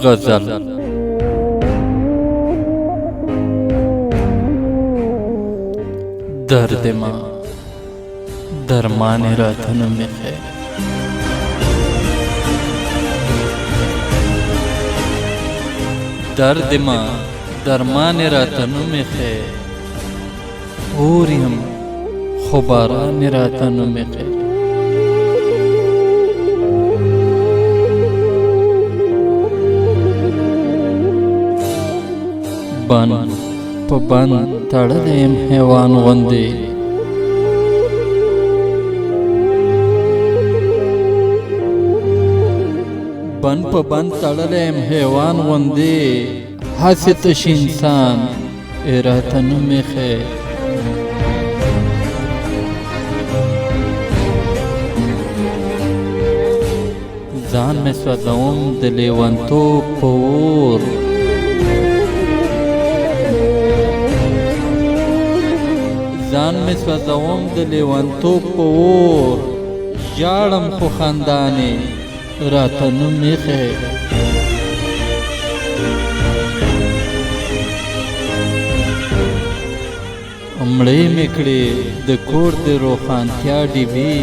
غزل درد ما درمان راته نه میخې درد ما درمان راته نه میخې اور یم خو باران راته نه میخې بن په بن تړلی یم حیوان غوندې بن په بن تړلی یم حیوان غوندې هسې تش انسان راته نه میخې ځان مې سوځوم د لیونتوب په اور ځان مې سوځوم د لیونتوب په اور ژاړم خو خندانې راته نه میخې مړې مې کړې د کور د روښانتیا ډیوې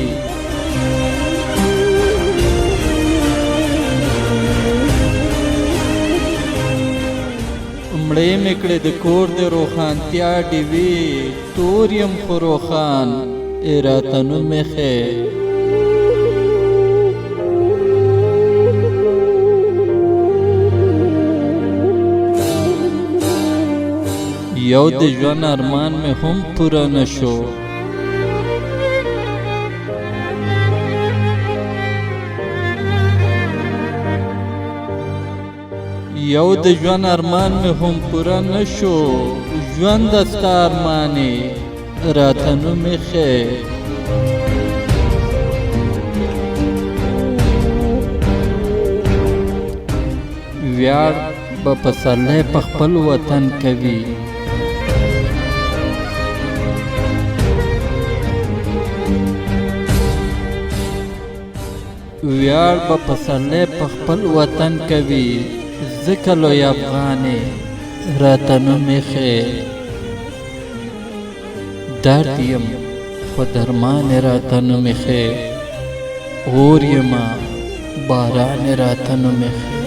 مړې مې کړې د کور د روښانتیا ډیوې تور یم خو روښان راته نه میخې یو د ژوند ارمان مې هم پوره نشو یو د ژوند ارمان مې هم پوره نشو ژوند ستا ارمانې راته نه میخې ویاړ به پسرلی په خپل وطن کوي ویاړ به پسرلی په خپل وطن کوي ځکه لوی افغانې راته نه میخې درد یم خو درمان راته نه میخې اور یمه باران راته نه میخې